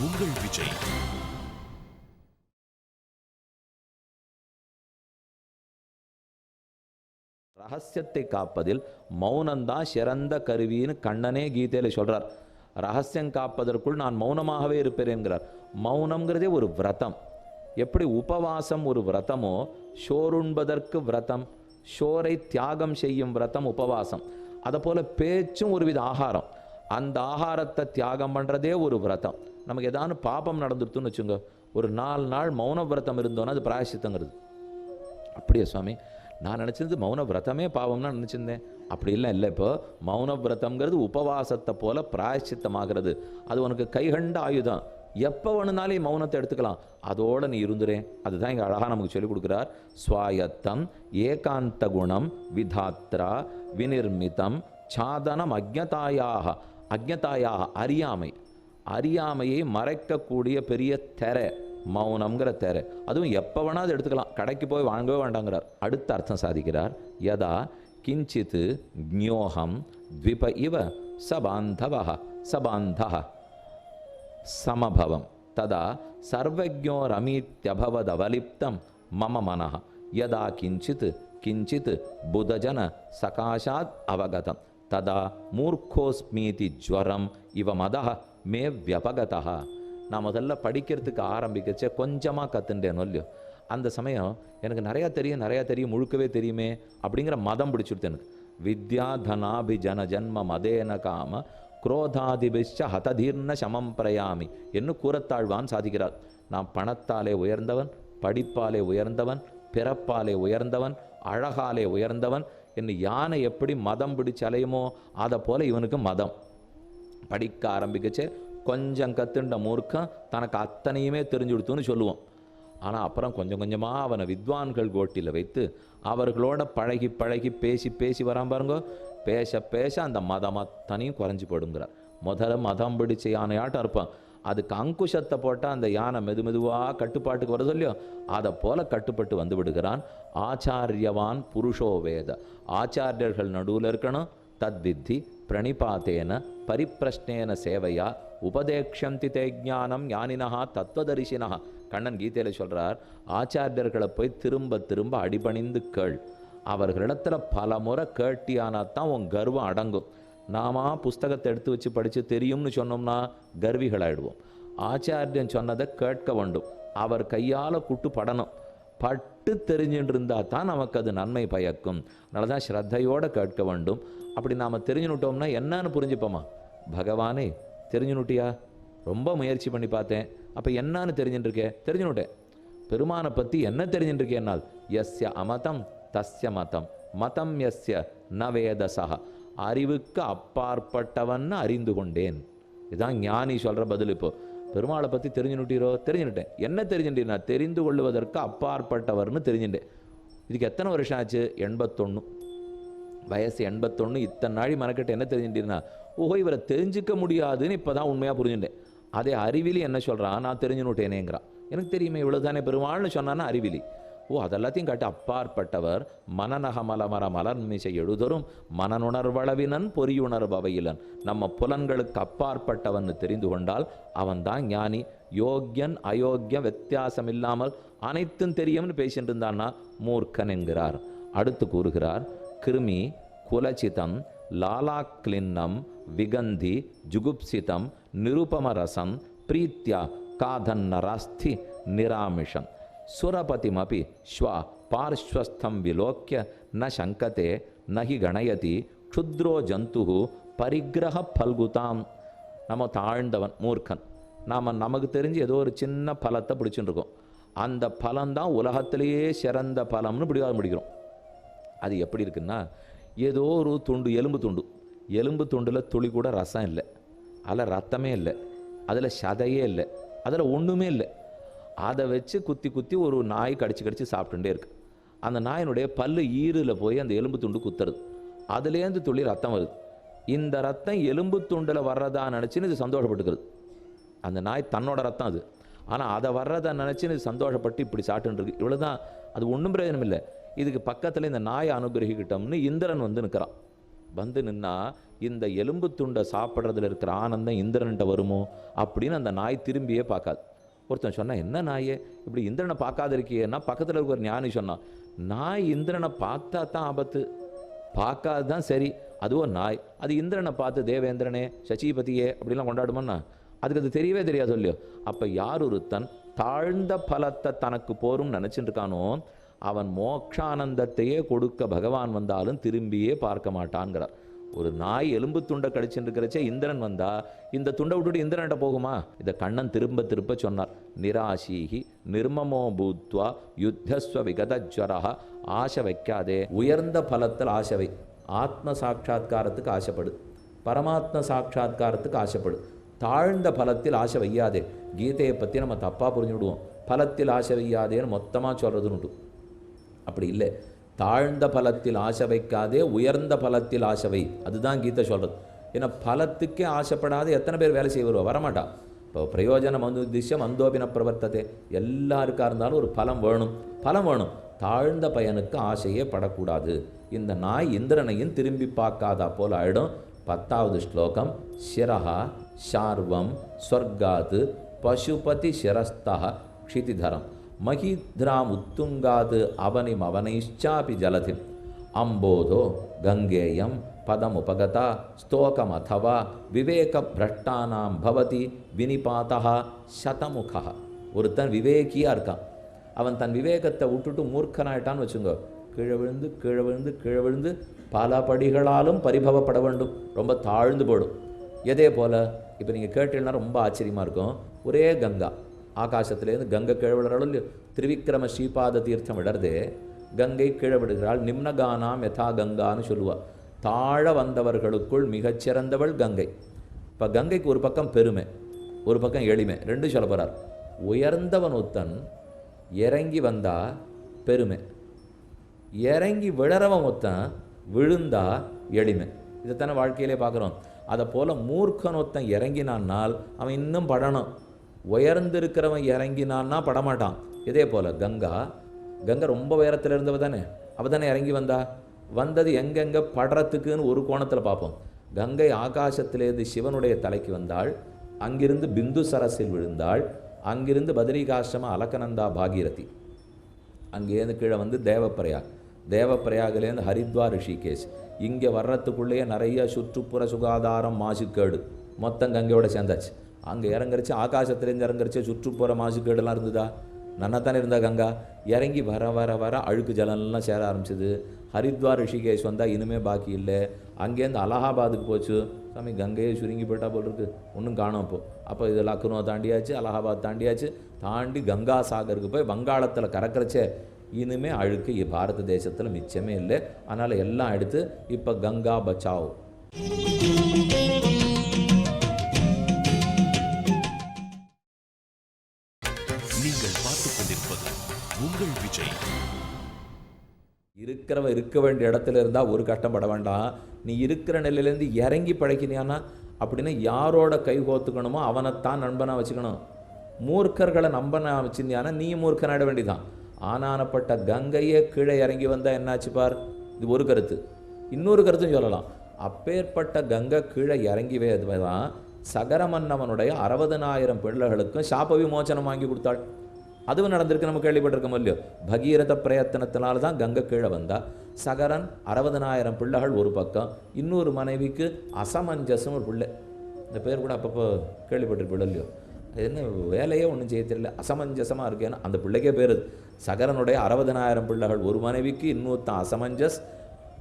உங்கள் விஜய். ரகசியத்தை காப்பதில் மௌனம்தான் சிறந்த கருவின்னு கண்ணனே கீதையில சொல்றார். ரகசியம் காப்பதற்குள் நான் மௌனமாகவே இருப்பேன் என்கிறார். மௌனம்ங்கிறதே ஒரு விரதம். எப்படி உபவாசம் ஒரு விரதமோ, ஷோருண்பதற்கு விரதம், ஷோரை தியாகம் செய்யும் விரதம் உபவாசம், அதை போல பேச்சும் ஒரு வித ஆகாரம். அந்த ஆகாரத்தை தியாகம் பண்ணுறதே ஒரு விரதம். நமக்கு ஏதாவது பாபம் நடந்துருத்துன்னு வச்சுங்க, ஒரு 4 நாள் மௌன விரதம் இருந்தோன்னா அது பிராயசித்தங்கிறது. அப்படியே சுவாமி, நான் நினச்சது மௌன விரதமே பாவம்னா நினச்சிருந்தேன். அப்படி இல்லை. இப்போ மௌன விரதம்ங்கிறது உபவாசத்தை போல பிராயசித்தமாகிறது. அது உனக்கு கைகண்ட ஆயுதம். எப்போ வேணுனாலும் மௌனத்தை எடுத்துக்கலாம், அதோடு நீ இருந்துறேன். அதுதான் இங்கே அழகாக நமக்கு சொல்லிக் கொடுக்குறார். ஸ்வாயத்தம் ஏகாந்த குணம் விதாத்ரா விநிர்மிதம் சாதனம் அக்ஞதாயாக அறியாமையை மறைக்கக்கூடிய பெரிய தெரை மௌனம்ங்கிற தெரை. அதுவும் எப்போ வேணா அதை எடுத்துக்கலாம், கடைக்கு போய் வாங்கவே வேண்டாங்கிறார். அடுத்த அர்த்தம் சாதிக்கிறார். யதா கிஞ்சித் ஞோகம் த்விப இவ சபாந்தः சமபவம் ததா சர்வஜோரமீத்யபவதவலிப்தம் மம மனः யதா கிஞ்சித் புதஜன சகாஷாத் அவகதம் ததா மூர்க்கோஸ்மீதி ஜ்வரம் இவ மதः மே வியபகதः. நான் முதல்ல படிக்கிறதுக்கு ஆரம்பிக்கச்சே கொஞ்சமாக கற்றுண்டேனோ இல்லையோ, அந்த சமயம் எனக்கு நிறையா தெரியும் முழுக்கவே தெரியுமே அப்படிங்கிற மதம் பிடிச்சிடுது எனக்கு. வித்யா தனாபிஜன ஜன்ம மதேன காம குரோதாதிபிஷ்ச ஹததீர்ண சமம் பிரயாமி என்று கூறத்தாழ்வான் சாதிக்கிறார். நான் பணத்தாலே உயர்ந்தவன், படிப்பாலே உயர்ந்தவன், பிறப்பாலே உயர்ந்தவன், அழகாலே உயர்ந்தவன் என்று யானை எப்படி மதம் பிடிச்சு அலையுமோ அதை போல இவனுக்கு மதம். படிக்க ஆரம்பிக்கச்சே கொஞ்சம் கத்துண்ட மூர்க்கம் தனக்கு அத்தனையுமே தெரிஞ்சு கொடுத்துன்னு சொல்லுவோம். ஆனால் அப்புறம் கொஞ்சம் கொஞ்சமாக அவனை வித்வான்கள் கோட்டியில் வைத்து அவர்களோட பழகி பேசி வரான் பாருங்க. பேச அந்த மதம் அத்தனையும் குறைஞ்சி போடுங்கிறார். முதல்ல மதம் பிடிச்ச யானையாட்டம் இருப்பான், அதுக்கு அங்குஷத்தை போட்டால் அந்த யானை மெதுவாக கட்டுப்பாட்டுக்கு வருது இல்லையோ, அதை போல கட்டுப்பட்டு வந்து விடுகிறான். ஆச்சாரியவான் புருஷோ வேத, ஆச்சாரியர்கள் நடுவில் இருக்கணும். தத்வித்தி பிரணிபாத்தேன பரிப்பிரஷ்னேன சேவையா உபதேக்ஷந்தி தே ஞானம் ஞானினஹா தத்துவதரிசினா. கண்ணன் கீதையில சொல்றார், ஆச்சாரியர்களை போய் திரும்ப அடிபணிந்து கேள். அவர்களிடத்துல பல முறை கேட்டியானாத்தான் உன் கர்வம் அடங்கும். நாம புஸ்தகத்தை எடுத்து வச்சு படித்து தெரியும்னு சொன்னோம்னா கர்விகளாயிடுவோம். ஆச்சாரியன் சொன்னதை கேட்க வேண்டும், அவர் கையால் குட்டு படணும். பட்டு தெரிஞ்சுட்டு இருந்தால் தான் நமக்கு அது நன்மை பயக்கும். அதனால தான் ஸ்ரத்தையோடு கேட்க வேண்டும். அப்படி நாம் தெரிஞ்சுனுட்டோம்னா என்னன்னு புரிஞ்சுப்போமா? பகவானே தெரிஞ்சுனுட்டியா? ரொம்ப முயற்சி பண்ணி பார்த்தேன், அப்போ என்னன்னு தெரிஞ்சுட்டுருக்கேன்? தெரிஞ்சுனுட்டேன். பெருமானை பற்றி என்ன தெரிஞ்சுட்டுருக்கேன்னால் யஸ்ய அமதம் தஸ்ய மதம் யஸ்ய ந வேதசா. அறிவுக்கு அப்பாற்பட்டவன்னு அறிந்து கொண்டேன். இதுதான் ஞானி சொல்கிற பதில். இப்போ பெருமாளை பற்றி தெரிஞ்சுனுட்டீரோ? தெரிஞ்சுனுட்டேன். என்ன தெரிஞ்சுட்டீங்கன்னா தெரிந்து கொள்வதற்கு அப்பாற்பட்டவர்னு தெரிஞ்சுட்டேன். இதுக்கு எத்தனை வருஷம் ஆச்சு? 81 வயசு. 81. இத்தனை நாளி மனக்கட்டு என்ன தெரிஞ்சுட்டீங்கன்னா, ஓஹோ இவரை தெரிஞ்சிக்க முடியாதுன்னு இப்போ தான் உண்மையாக புரிஞ்சுட்டேன். அதே அறிவிலி என்ன சொல்கிறான்? நான் தெரிஞ்சுனுட்டேனேங்கிறான். எனக்கு தெரியுமே இவ்வளோ தானே பெருமாள்னு சொன்னான்னா அறிவிலி. ஓ அதெல்லாத்தையும் காட்டி அப்பாற்பட்டவர். மனநக மலமர மலர்மிசை எழுதரும் மனனுணர்வளவினன் பொறியுணர்பவையிலன். நம்ம புலன்களுக்கு அப்பாற்பட்டவன் தெரிந்து கொண்டால் அவன் தான் ஞானி. யோக்கியன் அயோக்கியம் வித்தியாசம் இல்லாமல் அனைத்தும் தெரியும்னு பேசிட்டு இருந்தான்னா மூர்க்கன் என்கிறார். அடுத்து கூறுகிறார், கிருமி குலச்சிதம் லாலாக்லின்னம் விகந்தி ஜுகுப்சிதம் நிருபமரசம் பிரீத்யா காதன்னராஸ்தி நிராமிஷம் சுரபதிமபி ஸ்வா பார்ஸ்வஸ்தம் விலோக்கிய ந சங்கதே நஹி கணயதி க்ஷுத்ரோ ஜந்து பரிகிரக பல்குதாம். நம்ம தாழ்ந்தவன் மூர்க்கன். நமக்கு தெரிஞ்சு ஏதோ ஒரு சின்ன பலத்தை பிடிச்சுட்டு இருக்கோம். அந்த பலம்தான் உலகத்திலேயே சிறந்த பலம்னு முடிக்கிறோம். அது எப்படி இருக்குன்னா, ஏதோ ஒரு எலும்பு துண்டில் துளி கூட ரசம் இல்லை, அதில் ரத்தமே இல்லை, அதில் சதையே இல்லை, அதில் ஒன்றுமே இல்லை. அதை வச்சு குத்தி ஒரு நாய் கடிச்சு சாப்பிட்டுட்டே இருக்கு. அந்த நாயினுடைய பல்லு ஈரில் போய் அந்த எலும்பு துண்டு குத்துறது, அதுலேருந்து துளி ரத்தம் வருது. இந்த ரத்தம் எலும்பு துண்டில் வர்றதா நினச்சின்னு இது சந்தோஷப்பட்டுக்கிறது. அந்த நாய் தன்னோட ரத்தம் அது, ஆனால் அதை வர்றதா நினச்சின்னு இது சந்தோஷப்பட்டு இப்படி சாப்பிட்டுருக்கு. இவ்வளோதான், அது ஒன்றும் பிரயோஜனம் இல்லை. இதுக்கு பக்கத்தில் இந்த நாயை அனுகிரகிக்கிட்டோம்னு இந்திரன் வந்து நிற்கிறான். வந்து நின்னா இந்த எலும்பு துண்டை சாப்பிட்றதுல இருக்கிற ஆனந்தம் இந்திரன்ட்ட வருமோ அப்படின்னு அந்த நாய் திரும்பியே பார்க்காது. ஒருத்தன் சொன்னான், என்ன நாயே இப்படி இந்திரனை பார்க்காத இருக்கியேன்னா, பக்கத்தில் இருக்க ஒரு ஞானி சொன்னான், நாய் இந்திரனை பார்த்தா தான் ஆபத்து, பார்க்காது தான் சரி. அதுவும் நாய் அது இந்திரனை பார்த்து தேவேந்திரனே சசிபதியே அப்படிலாம் கொண்டாடுமான்னா அதுக்கு அது தெரியவே தெரியாது இல்லையோ. அப்போ யார் ஒருத்தன் தாழ்ந்த பலத்தை தனக்கு போரும் நினச்சிட்டு இருக்கானோ அவன் மோட்சானந்தத்தையே கொடுக்க பகவான் வந்தாலும் திரும்பியே பார்க்க மாட்டான்ங்கிறார். ஒரு நாய் எலும்பு துண்டை கடிச்சுட்டு இருக்கிறச்சே இந்திரன் வந்தா இந்த துண்டை விட்டுட்டு இந்திரன்கிட்ட போகுமா? இதை கண்ணன் திரும்ப திரும்ப சொன்னார். நிராசீகி நிர்மமோ பூத்வா யுத்தஸ்வ விகதஜ்வரா. ஆசை வைக்காதே, உயர்ந்த பலத்தில் ஆசை வை. ஆத்ம சாட்சா்காரத்துக்கு ஆசைப்படு, பரமாத்ம சாட்சா்காரத்துக்கு ஆசைப்படு. தாழ்ந்த பலத்தில் ஆசை வையாதே. கீதையை பற்றி நம்ம தப்பாக புரிஞ்சுவிடுவோம். பலத்தில் ஆசை வையாதேன்னு மொத்தமாக சொல்கிறதுன்னு. அப்படி இல்லை, தாழ்ந்த பலத்தில் ஆசை வைக்காதே, உயர்ந்த பலத்தில் ஆசை வை. அதுதான் கீதை சொல்கிறது. ஏன்னா பலத்துக்கே ஆசைப்படாத எத்தனை பேர் வேலை செய்வருவா? வரமாட்டா. இப்போ பிரயோஜனம் திஷ்யம் அந்தோபின பிரவர்த்ததே. எல்லாருக்கா இருந்தாலும் ஒரு பலம் வேணும், பலம் வேணும். தாழ்ந்த பயனுக்கு ஆசையே படக்கூடாது. இந்த நாய் இந்திரனையும் திரும்பி பார்க்காதா போல் ஆயிடும். 10வது ஸ்லோகம். சிரஹா ஷார்வம் ஸ்வர்காத் பசுபதி சிரஸ்தா க்ஷிதிதரம் மஹித்ராம் உத்துங்காத் அவனிம் அவனைச்சாபி ஜலதிம் அம்போதோ கங்கேயம் பதமுபகதா ஸ்தோகம் அதவா விவேக பிரஷ்டானாம் பவதி வினிபாதா சதமுகா. ஒருத்தன் விவேகியாக இருக்கான், அவன் தன் விவேகத்தை விட்டுட்டு மூர்க்கனாயிட்டான்னு வச்சுங்க, கீழே விழுந்து கீழே விழுந்து கீழே விழுந்து பல படிகளாலும் பரிபவப்பட வேண்டும், ரொம்ப தாழ்ந்து போடும். எதே போல் இப்போ நீங்கள் கேட்டீங்கன்னா ரொம்ப ஆச்சரியமாக இருக்கும். ஒரே கங்கா ஆகாசத்துலேருந்து கங்கை கீழே விடுறாள் இல்லையோ. திருவிக்கிரம ஸ்ரீபாத தீர்த்தம் விடறதே கங்கை கீழே விடுகிறாள். நிம்னகானாம் யதா கங்கான்னு சொல்லுவாள். தாழ வந்தவர்களுக்குள் மிகச்சிறந்தவள் கங்கை. இப்போ கங்கைக்கு ஒரு பக்கம் பெருமை, ஒரு பக்கம் எளிமை, ரெண்டு சொல்ல போகிறார். உயர்ந்தவன் ஒருத்தன் இறங்கி வந்தா பெருமை, இறங்கி விழறவன் ஒருத்தன் விழுந்தா எளிமை. இதைத்தானே வாழ்க்கையிலே பார்க்குறோம். அதை போல் மூர்க்கன் ஒருத்தன் இறங்கினான்னால் அவன் இன்னும் படணும். உயர்ந்திருக்கிறவன் இறங்கினான்னா படமாட்டான். இதே போல் கங்கா ரொம்ப உயரத்தில் இருந்தவ தானே, அவள் தானே இறங்கி வந்தது எங்கெங்கே படுறதுக்குன்னு ஒரு கோணத்தில் பார்ப்போம். கங்கை ஆகாசத்திலேருந்து சிவனுடைய தலைக்கு வந்தாள், அங்கிருந்து பிந்து சரஸில் விழுந்தாள், அங்கிருந்து பத்ரிகாசிரம அலக்கநந்தா பாகீரதி, அங்கேருந்து கீழே வந்து தேவப்பிரயாகிலேருந்து ஹரித்வார் ரிஷிகேஷ், இங்கே வர்றதுக்குள்ளேயே நிறைய சுற்றுப்புற சுகாதாரம் மாசுக்கேடு மொத்தம் கங்கையோட சேர்ந்தாச்சு. அங்கே இறங்குறச்சு ஆகாசத்துலேருந்து இறங்குறச்சு சுற்றுப்புற மாசுக்கேடுலாம் இருந்ததா? நன்னாத்தானே இருந்தா கங்கா. இறங்கி வர வர வர அழுக்கு ஜலம்லாம் சேர ஆரம்பிச்சிது. ஹரித்வார் ரிஷிகேஷ் வந்தால் இனிமே பாக்கி இல்லை. அங்கேருந்து அலகாபாத்துக்கு போச்சு. சாமி கங்கையே சுருங்கி போயிட்டா போல் இருக்குது, ஒன்றும் காணும். அப்போ இது லக்னோ தாண்டியாச்சு, அலகாபாத் தாண்டியாச்சு, தாண்டி கங்கா சாகருக்கு போய் வங்காளத்தில் கறக்கிறச்சே இனிமே அழுக்கு பாரத தேசத்தில் மிச்சமே இல்லை. அதனால் எல்லாம் எடுத்து இப்போ கங்கா பச்சாவ். நீங்கள் பார்த்துக் கொண்டிருப்பது உங்கள் விஜய். இருக்கிறவன் இருக்க வேண்டிய இடத்துல இருந்தால் ஒரு கஷ்டப்பட வேண்டாம். நீ இருக்கிற நிலையிலேருந்து இறங்கி பழக்கினியானா அப்படின்னா யாரோட கை கோத்துக்கணுமோ அவனைத்தான் நண்பனாக வச்சுக்கணும். மூர்க்கர்களை நம்பனாக வச்சிருந்தியானா நீ மூர்க்கனாயிட வேண்டிதான். ஆனானப்பட்ட கங்கையே கீழே இறங்கி வந்தால் என்னாச்சு பார். இது ஒரு கருத்து. இன்னொரு கருத்தும் சொல்லலாம். அப்பேற்பட்ட கங்கை கீழே இறங்கிவே தான் சகரமன்னவனுடைய 60,000 பிள்ளைகளுக்கும் சாப விமோச்சனம் வாங்கி கொடுத்தாள். அதுவும் நடந்திருக்கு, நம்ம கேள்விப்பட்டிருக்கோம் இல்லையோ. பகீரத பிரயத்தனத்தினால தான் கங்கை கீழே வந்தா. சகரன் 60,000 பிள்ளைகள் ஒரு பக்கம், இன்னொரு மனைவிக்கு அசமஞ்சசம் ஒரு பிள்ளை. இந்த பேர் கூட அப்பப்போ கேள்விப்பட்டிருப்பில்ல இல்லையோ. அது என்ன வேலையே ஒன்றும் செய்ய தெரியல, அசமஞ்சசமாக இருக்கு. ஏன்னா அந்த பிள்ளைக்கே பேர் சகரனுடைய 60,000 பிள்ளைகள் ஒரு மனைவிக்கு, இன்னொருத்தான் அசமஞ்சஸ்.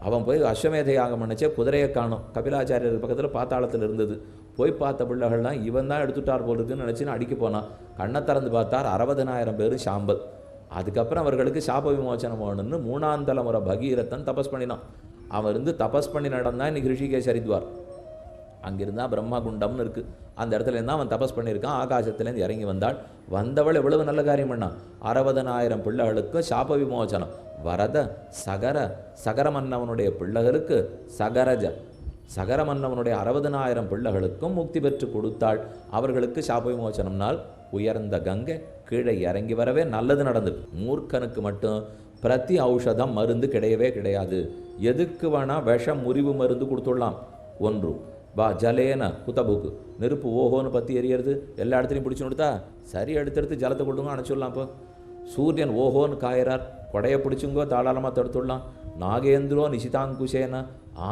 அவன் போய் அஸ்வமேத யாகம் பண்ணிச்சே குதிரையை காணும். கபிலாச்சாரியர் பக்கத்தில் பாத்தாளத்தில் இருந்தது. போய் பார்த்த பிள்ளைகள்லாம் இவன் தான் எடுத்துட்டார் போல் இருக்குன்னு நினச்சின்னு அடிக்க போனான். கண்ணை திறந்து பார்த்தார் 60,000 பேர் சாம்பல். அதுக்கப்புறம் அவர்களுக்கு சாப விமோச்சனம் வேணும்னு 3ஆம் தலைமுறை பகீரதன் தபஸ் பண்ணினான். அவன் இருந்து தபஸ் பண்ணி நடந்தான் இன்னைக்கு ரிஷிகேஷ் ஹரித்வார். அங்கிருந்தால் பிரம்மா குண்டம்னு இருக்குது, அந்த இடத்துல இருந்தால் அவன் தபஸ் பண்ணியிருக்கான். ஆகாசத்துலேருந்து இறங்கி வந்தவள் எவ்வளவு நல்ல காரியம் பண்ணான். 60,000 பிள்ளைகளுக்கு சாப விமோச்சனம். வரத சகரமன்னவனுடைய பிள்ளைகளுக்கு சகரமன்னவனுடைய 60,000 பிள்ளைகளுக்கும் முக்தி பெற்று கொடுத்தாள். அவர்களுக்கு சாப விமோச்சனம்னால் உயர்ந்த கங்கை கீழே இறங்கி வரவே நல்லது நடந்தது. மூர்க்கனுக்கு மட்டும் பிரதி ஔஷதம் மருந்து கிடையவே கிடையாது. எதுக்கு வேணால் விஷம் முறிவு மருந்து கொடுத்துடலாம். ஒன்று வா ஜலேன குத்தபுக்கு, நெருப்பு ஓஹோன்னு பற்றி எரியறது எல்லா இடத்துலையும் பிடிச்சு கொடுத்தா சரி, எடுத்தெடுத்து ஜலத்தை கொடுங்க அணைச்சிடலாம். இப்போ சூரியன் ஓஹோன்னு காயறார், கொடையை பிடிச்சுங்கோ தாராளமாக தடுத்துடலாம். நாகேந்திரோ நிசிதாங்குஷேன,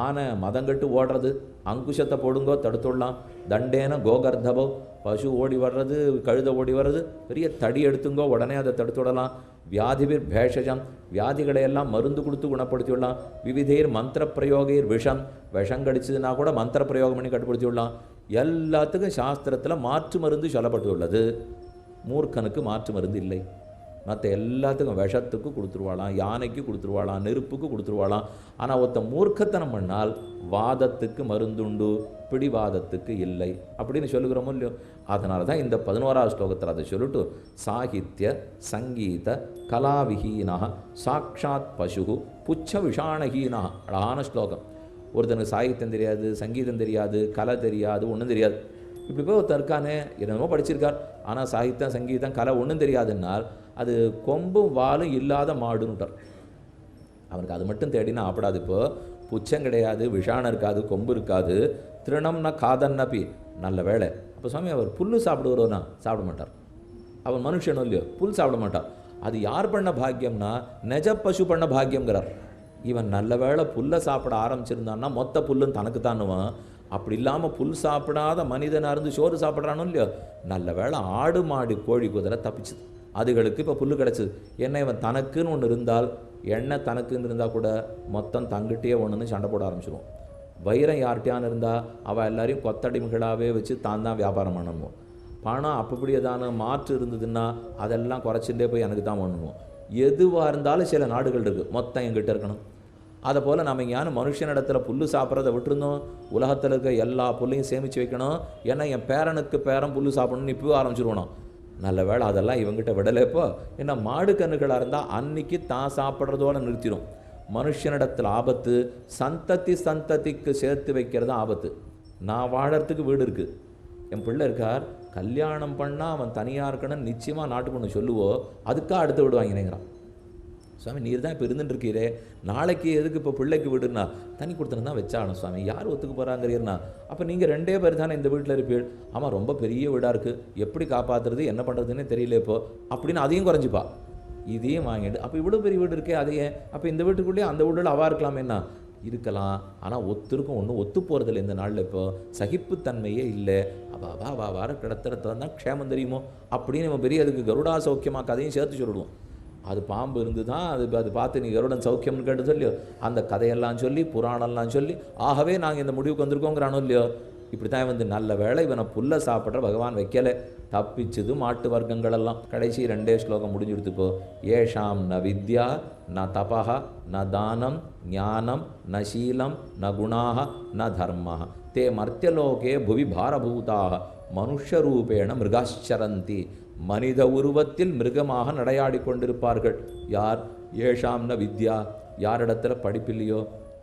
ஆனை மதங்கட்டு ஓடுறது அங்குஷத்தை போடுங்கோ தடுத்துடலாம். தண்டேன கோகர்தபோ, பசு ஓடி வர்றது கழுத ஓடி வர்றது பெரிய தடி எடுத்துங்கோ உடனே அதை தடுத்துடலாம். வியாதிபிர் பேஷஜம், வியாதிகளையெல்லாம் மருந்து கொடுத்து குணப்படுத்தி விடலாம். விவிதேர் மந்திர பிரயோகர் விஷம், விஷம் கடிச்சதுன்னா கூட மந்திர பிரயோகம் பண்ணி கட்டுப்படுத்தி விடலாம். எல்லாத்துக்கும் சாஸ்திரத்தில் மாற்று மருந்து சொல்லப்பட்டு உள்ளது. மூர்க்கனுக்கு மாற்று மருந்து இல்லை. மற்ற எல்லாத்துக்கும் விஷத்துக்கு கொடுத்துருவாளாம், யானைக்கு கொடுத்துருவாளாம், நெருப்புக்கு கொடுத்துருவாளாம். ஆனால் ஒருத்த மூர்க்கத்தனம் பண்ணால் வாதத்துக்கு மருந்துண்டு, பிடிவாதத்துக்கு இல்லை அப்படின்னு சொல்லுகிறோமோ இல்லையோ. அதனால தான் இந்த 11ஆவது ஸ்லோகத்தில் அதை சொல்லிட்டு சாகித்ய சங்கீத கலாவிஹீனா சாட்சாத் பசு புச்ச விஷாணஹீனா. அழகான ஸ்லோகம். ஒருத்தனுக்கு சாகித்யம் தெரியாது, சங்கீதம் தெரியாது, கலை தெரியாது, ஒன்றும் தெரியாது. இப்படி போய் ஒருத்தர் இருக்கானே, என்னமோ படிச்சிருக்கார், ஆனால் சாகித்யம் சங்கீதம் கலை ஒன்றும் தெரியாதுன்னால் அது கொம்பும் வாலும் இல்லாத மாடுன்னுட்டார். அவனுக்கு அது மட்டும் தேடினா ஆப்படாது. இப்போ புச்சம் கிடையாது, விஷாணம் இருக்காது, கொம்பு இருக்காது, திருணம்னா காதன்னப்பி, நல்ல வேலை. அப்போ சுவாமி அவர் புல் சாப்பிடுவோன்னா சாப்பிட மாட்டார். அவன் மனுஷனும் இல்லையோ புல் சாப்பிட மாட்டார். அது யார் பண்ண பாக்கியம்னா நெஜ பசு பண்ண பாக்கியங்கிறார். இவன் நல்ல வேளை புல்லை சாப்பிட ஆரம்பிச்சிருந்தான்னா மொத்த புல்லும் தனக்கு தானுவான். அப்படி இல்லாமல் புல் சாப்பிடாத மனிதனாக இருந்து சோறு சாப்பிட்றானோ இல்லையோ, நல்ல வேளை ஆடு மாடு கோழி குதிரை தப்பிச்சுது, அதுகளுக்கு இப்போ புல் கிடச்சிது. ஏன்னா இவன் தனக்குன்னு ஒன்று இருந்தால், எண்ணெய் தனக்குன்னு இருந்தால் கூட மொத்தம் தங்கிட்டே ஒன்றுன்னு சண்டை போட ஆரம்பிச்சிடுவோம். வைரம் யார்கிட்டையான்னு இருந்தால் அவள் எல்லாரையும் கொத்தடிமைகளாகவே வச்சு தான் வியாபாரம் பண்ணணும். பணம் அப்படியேதான மாற்று இருந்ததுன்னா அதெல்லாம் குறைச்சிட்டே போய் எனக்கு தான் பண்ணணும். எதுவாக இருந்தாலும் சில நாடுகள் இருக்குது மொத்தம் எங்கிட்ட இருக்கணும். அதை போல் நம்ம ஞான மனுஷனிடத்தில் புல் சாப்பிட்றதை விட்டுருந்தோம், உலகத்தில் இருக்க எல்லா புல்லையும் சேமித்து வைக்கணும். ஏன்னா என் பேரனுக்கு பேரன் புல் சாப்பிடணும்னு இப்போ ஆரம்பிச்சிருவோம். நல்ல வேளை அதெல்லாம் இவங்ககிட்ட விடலைப்போ. ஏன்னா மாடு கண்ணுகளாக இருந்தால் அன்னைக்கு தான் சாப்பிட்றதோடு நிறுத்திடும். மனுஷனிடத்தில் ஆபத்து சந்ததிக்கு சேர்த்து வைக்கிறது ஆபத்து. நான் வாழறதுக்கு வீடு இருக்குது, என் பிள்ளை இருக்கார், கல்யாணம் பண்ணால் அவன் தனியாக இருக்கணும்னு நிச்சயமாக நாட்டுக்கு ஒன்று சொல்லுவோம், அதுக்காக அடுத்து விடுவாங்கிறான். சுவாமி நீர் தான் இப்போ இருந்துட்டுருக்கீரே, நாளைக்கு எதுக்கு இப்போ பிள்ளைக்கு விடுனா தனி கொடுத்துன்னு தான் வச்சாகணும் சுவாமி, யார் ஒத்துக்கு போகிறாங்கிறீர்னா. அப்போ நீங்கள் 2 பேர் தானே இந்த வீட்டில் இருப்பீள். ஆமாம் ரொம்ப பெரிய வீடாக இருக்குது, எப்படி காப்பாற்றுறது என்ன பண்ணுறதுன்னே தெரியல இப்போ அப்படின்னு அதையும் குறைஞ்சிப்பா, இதையும் வாங்கிட்டு. அப்போ இவ்வளோ பெரிய வீடு இருக்கே அதையே, அப்போ இந்த வீட்டுக்குள்ளேயே அந்த வீட்டில் அவா இருக்கலாமேன்னா இருக்கலாம். ஆனால் ஒத்துருக்கும் ஒன்றும் ஒத்து போகிறதில்ல இந்த நாளில். இப்போ சகிப்புத்தன்மையே இல்லை. அவா வார கிடத்துறதுல தான் க்ஷேமம் தெரியுமோ அப்படின்னு நம்ம பெரிய அதுக்கு கருடா சௌக்கியமாக கதையும் சேர்த்து சொல்லிடுவோம். அது பாம்பு இருந்து தான் அது பார்த்து நீ கருடன் சௌக்கியம்னு கேட்டு சொல்லியோ, அந்த கதையெல்லாம் சொல்லி புராணம்லாம் சொல்லி ஆகவே நாங்கள் இந்த முடிவுக்கு வந்திருக்கோங்கிறானோ இல்லையோ. இப்படி தான் வந்து நல்ல வேளை இவனை புல்லை சாப்பிட்ற பகவான் வைக்கலை, தப்பிச்சது மாட்டு வர்க்கங்களெல்லாம். கடைசி 2 ஸ்லோகம் முடிஞ்சுடுத்துப்போ. ஏஷாம் ந வித்யா ந தபஹ ந தானம் ஞானம் ந சீலம் ந குணாக ந தர்ம தே மர்த்தியலோகே புவி பாரபூதாக மனுஷரூபேண மிருகாச்சரந்தி. மனித உருவத்தில் மிருகமாக நடையாடி கொண்டிருப்பார்கள். யார்? ஏஷாம் ந வித்யா, யாரிடத்தில் படிப்பில்லையோ,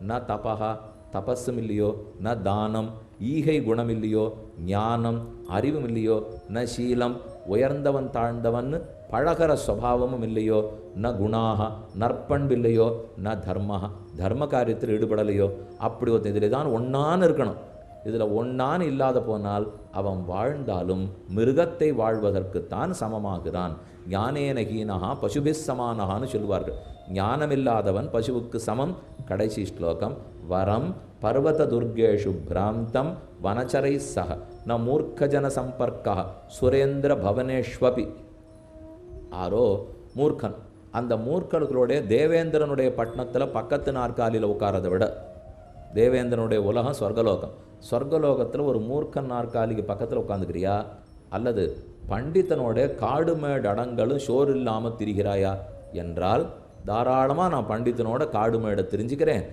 ந தபஹா தபஸும் இல்லையோ, ந தானம் ஈகை குணம் இல்லையோ, ஞானம் அறிவும் இல்லையோ, ந சீலம் உயர்ந்தவன் தாழ்ந்தவன் பழகிற சுவாவமும் இல்லையோ, ந குணாக நற்பண்பில்லையோ, ந தர்ம தர்ம காரியத்தில் ஈடுபடலையோ. அப்படி ஒருத்தன் இதில் தான் ஒன்னான்னு இருக்கணும். இதில் ஒன்னான்னு இல்லாத போனால் அவன் வாழ்ந்தாலும் மிருகத்தை வாழ்வதற்குத்தான் சமமாகிறான். ஞானேனகீனஹா பசுபிஸ் சமானஹான்னு சொல்லுவார்கள். ஞானமில்லாதவன் பசுவுக்கு சமம். கடைசி ஸ்லோகம். வரம் பர்வத துர்கேஷு பிராந்தம் வனச்சரை சக ந மூர்க்கஜன சம்பர்க்கா சுரேந்திர பவனேஷ்வபி. ஆரோ மூர்க்கன், அந்த மூர்க்கர்களோடைய தேவேந்திரனுடைய பட்டணத்தில் பக்கத்து நாற்காலியில் உட்காரதை விட, தேவேந்திரனுடைய உலகம் சொர்க்கலோகம், சொர்க்கலோகத்தில் ஒரு மூர்க்கன் நாற்காலிக்கு பக்கத்தில் உட்காந்துக்கிறியா, அல்லது பண்டித்தனோட காடு மேடு அடங்களும் ஷோர் இல்லாமல் திரிகிறாயா என்றால் தாராளமாக நான் பண்டித்தனோட காடு மேடை தெரிஞ்சுக்கிறேன்,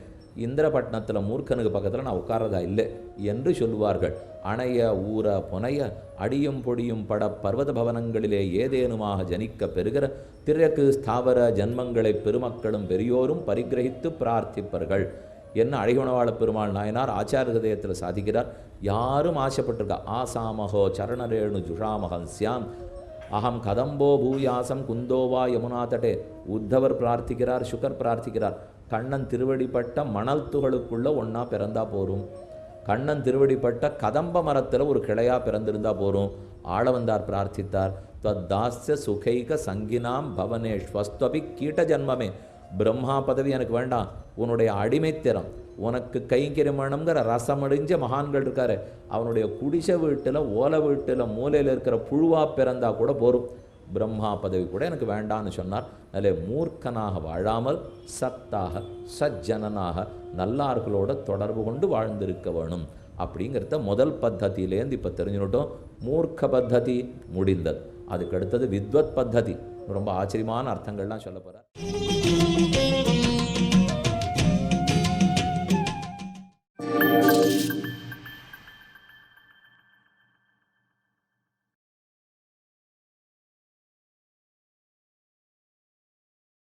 இந்திரபட்டினத்தில் மூர்க்கனுக்கு பக்கத்தில் நான் உட்காரதா இல்லை என்று சொல்லுவார்கள். அணைய ஊற புனைய அடியும் பொடியும் பட பர்வத பவனங்களிலே ஏதேனுமாக ஜனிக்க பெறுகிற திரக்கு ஸ்தாவர ஜன்மங்களை பெருமக்களும் பெரியோரும் பரிகிரகித்து பிரார்த்திப்பர்கள் என்ன அழகுணவாள பெருமாள் நாயனார் ஆச்சார ஹதயத்தில் சாதிக்கிறார். யாரும் ஆசைப்பட்டிருக்கா. ஆசாமகோ சரணரேணு ஜுஷாமகன்ஸ்யாம் அகம் கதம்போ பூயாசம் குந்தோவா யமுனா தட்டே. உத்தவர் பிரார்த்திக்கிறார், சுகர் பிரார்த்திக்கிறார். கண்ணன் திருவடிப்பட்ட மணல் துகளுக்குள்ள ஒன்றா பிறந்தா போரும். கண்ணன் திருவடிப்பட்ட கதம்ப மரத்தில் ஒரு கிளையா பிறந்திருந்தா போரும். ஆளவந்தார் பிரார்த்தித்தார், தாஸ்ய சுகைக சங்கினாம் பவனேஷ்வஸ்துவபி கீட்ட ஜன்மமே. பிரம்மா பதவி எனக்கு வேண்டாம், உன்னுடைய அடிமைத்திறம், உனக்கு கைங்கரியமானங்கிற ரசமடிஞ்ச மகான்கள் இருக்காரு, அவனுடைய குடிசை வீட்டில் ஓலை வீட்டில் மூலையில் இருக்கிற புழுவா பிறந்தா கூட போரும், பிரம்மா பதவி கூட எனக்கு வேண்டான்னு சொன்னார். அதில் மூர்க்கனாக வாழாமல் சத்தாக சஜ்ஜனனாக நல்லார்களோட தொடர்பு கொண்டு வாழ்ந்திருக்க வேணும் அப்படிங்கிறத முதல் பத்ததியிலேருந்து இப்போ தெரிஞ்சுக்கிட்டோம். மூர்க்க பத்ததி முடிந்தது. அதுக்கு அடுத்தது வித்வத் பத்ததி. ரொம்ப ஆச்சரியமான அர்த்தங்கள்லாம் சொல்ல போகிறார்.